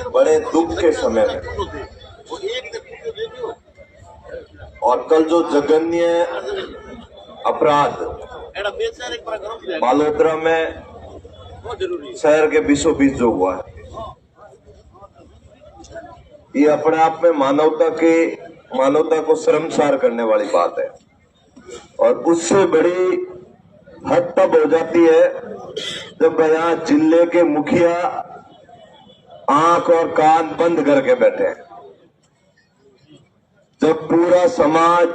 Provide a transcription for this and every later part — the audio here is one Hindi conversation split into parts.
बड़े दुख के समय में, और कल जो जघन्य अपराध बालोतरा में शहर के बीचों बीच जो हुआ है, ये अपने आप में मानवता को शर्मसार करने वाली बात है। और उससे बड़ी हद तब हो जाती है जब यहाँ जिले के मुखिया आंख और कान बंद करके बैठे हैं, जब पूरा समाज,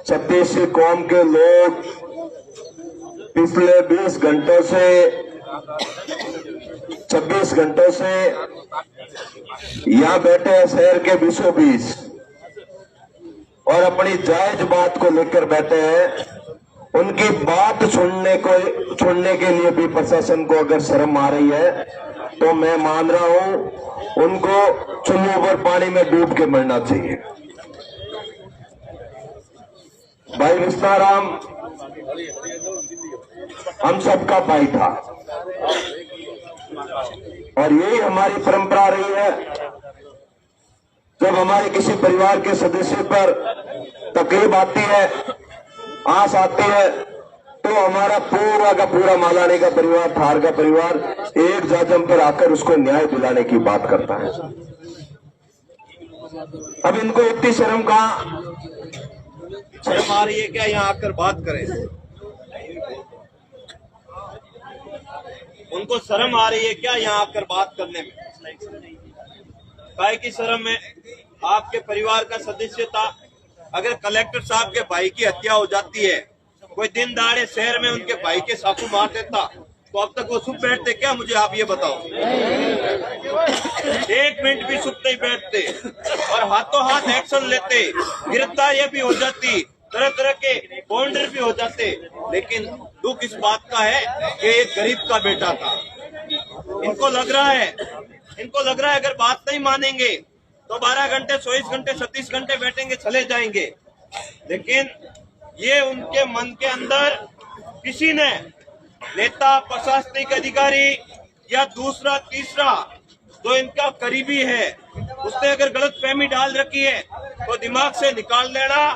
छत्तीसी कौम के लोग पिछले 26 घंटों से यहाँ बैठे हैं शहर के बीचों बीच और अपनी जायज बात को लेकर बैठे हैं। उनकी बात सुनने के लिए भी प्रशासन को अगर शर्म आ रही है तो मैं मान रहा हूं उनको चुल्लू पर पानी में डूब के मरना चाहिए। भाई विस्ताराम हम सबका भाई था और यही हमारी परंपरा रही है। जब हमारे किसी परिवार के सदस्य पर तकलीफ आती है, आस आती है, तो हमारा पूरा का पूरा मालानी का परिवार, थार का परिवार एक जाजम पर आकर उसको न्याय दिलाने की बात करता है। अब इनको इतनी शर्म आ रही है क्या यहाँ आकर बात करें? उनको शर्म आ रही है क्या यहाँ आकर बात करने में? भाई की शर्म है। आपके परिवार का सदस्य था, अगर कलेक्टर साहब के भाई की हत्या हो जाती है, कोई दिन दहाड़े शहर में उनके भाई के सासू मार देता, तो अब तक वो चुप बैठते क्या? मुझे आप ये बताओ। 1 मिनट भी चुप नहीं बैठते और हाथों हाथ एक्शन लेते, गिरफ्तारियां भी हो जाती, तरह तरह के बाउंड्री भी हो जाते। लेकिन दुख इस बात का है कि एक गरीब का बेटा था। इनको लग रहा है अगर बात नहीं मानेंगे तो 12 घंटे, 24 घंटे, 36 घंटे बैठेंगे, चले जाएंगे। लेकिन ये उनके मन के अंदर किसी ने, नेता, प्रशासनिक अधिकारी या दूसरा तीसरा जो इनका करीबी है, उसने अगर गलतफहमी डाल रखी है तो दिमाग से निकाल लेना।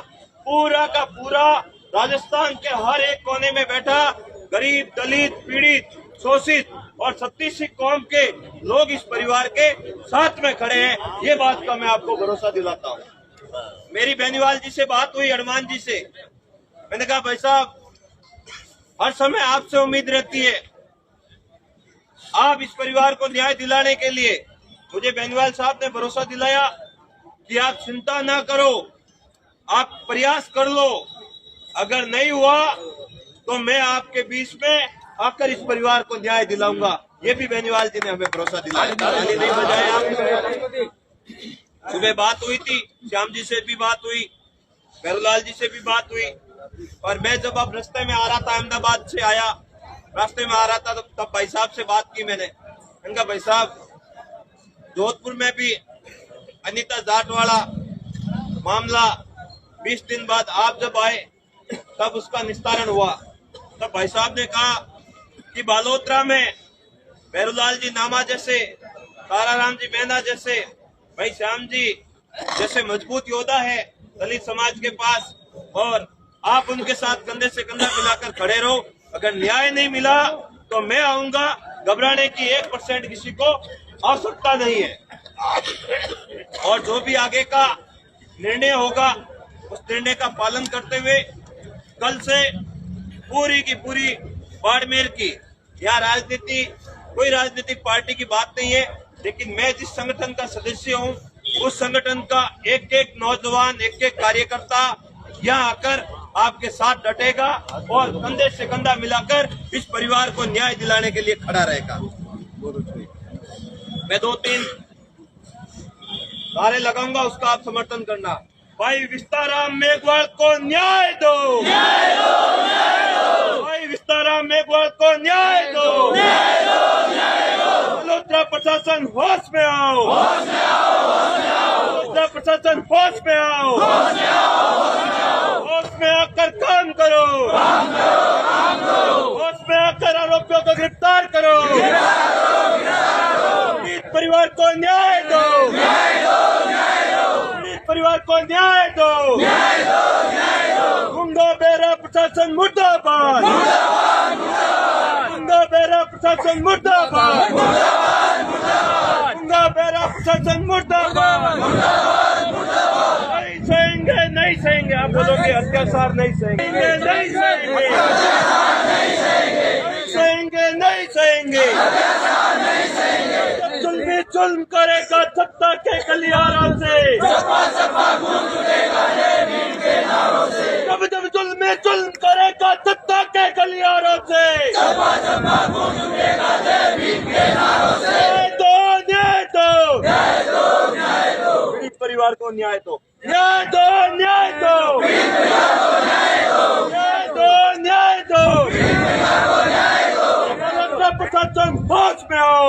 पूरा का पूरा राजस्थान के हर एक कोने में बैठा गरीब, दलित, पीड़ित, शोषित और छत्तीसी कौम के लोग इस परिवार के साथ में खड़े हैं। ये बात का मैं आपको भरोसा दिलाता हूँ। मेरी बेनीवाल जी से बात हुई, हनुमान जी से, मैंने कहा भाई साहब हर समय आपसे उम्मीद रहती है, आप इस परिवार को न्याय दिलाने के लिए। मुझे बेनीवाल साहब ने भरोसा दिलाया कि आप चिंता ना करो, आप प्रयास कर लो, अगर नहीं हुआ तो मैं आपके बीच में आकर इस परिवार को न्याय दिलाऊंगा। ये भी बेनीवाल जी ने हमें भरोसा दिलाया। ताली नहीं बजाया। सुबह बात हुई थी, श्याम जी से भी बात हुई, भैरूलाल जी से भी बात हुई। और मैं जब अब रास्ते में आ रहा था, अहमदाबाद से आया, रास्ते में आ रहा था, तब भाई साहब से बात की मैंने। उनका भाई साहब जोधपुर में भी अनीता जाट वाला मामला 20 दिन बाद आप जब आए तब उसका निस्तारण हुआ। तब भाई साहब ने कहा कि बालोतरा में भैरूलाल जी नामा जैसे, ताराराम जी मैना जैसे, भाई श्याम जी जैसे मजबूत योद्धा है दलित समाज के पास, और आप उनके साथ कंधे से कंधा मिलाकर खड़े रहो। अगर न्याय नहीं मिला तो मैं आऊंगा, घबराने की 1% किसी को आवश्यकता नहीं है। और जो भी आगे का निर्णय होगा उस निर्णय का पालन करते हुए कल से पूरी की पूरी बाड़मेर की, यहाँ राजनीति, कोई राजनीतिक पार्टी की बात नहीं है, लेकिन मैं जिस संगठन का सदस्य हूँ उस संगठन का एक एक नौजवान, एक एक कार्यकर्ता यहाँ आकर आपके साथ डटेगा और कंधे से कंधा मिलाकर इस परिवार को न्याय दिलाने के लिए खड़ा रहेगा। मैं 2-3 नारे लगाऊंगा, उसका आप समर्थन करना। भाई विस्ताराम मेघवाल को न्याय दो, न्याय दो, न्याय दो। भाई विस्ताराम मेघवाल को न्याय दो, न्याय दो, न्याय दो। बलोत्रा प्रशासन होश में आओ, होश में आओ, होश में आओ। बलोत्रा प्रशासन होश में आओ, होश में आओ, होश में आओ। होश में आकर काम करो, काम करो, काम करो। होश में आकर आरोपियों को गिरफ्तार करो, गिरफ्तार करो, गिरफ्तार करो। परिवार को न्याय दो, पीड़ित परिवार को न्याय दो, गुंडा बेरा प्रशासन मुर्दाबाद, गुंडा बेरा प्रशासन मुर्दाबाद, गुंडा बेरा प्रशासन मुर्दाबाद। नहीं सहेंगे, नहीं सहेंगे। आप बोलोगे अत्याचार नहीं सहेंगे, नहीं सहेंगे, सहेंगे नहीं सहेंगे। जब जुल्म जुल्म करेगा सत्ता के गलियारों से, जब जब जुल्म जुल्म करेगा सत्ता के गलियारों से, न्याय दो, न्याय दो, पीड़ित परिवार को न्याय दो, न्याय दो, न्याय दो, न्याय दो, न्याय दो। प्रशासन होश में आओ,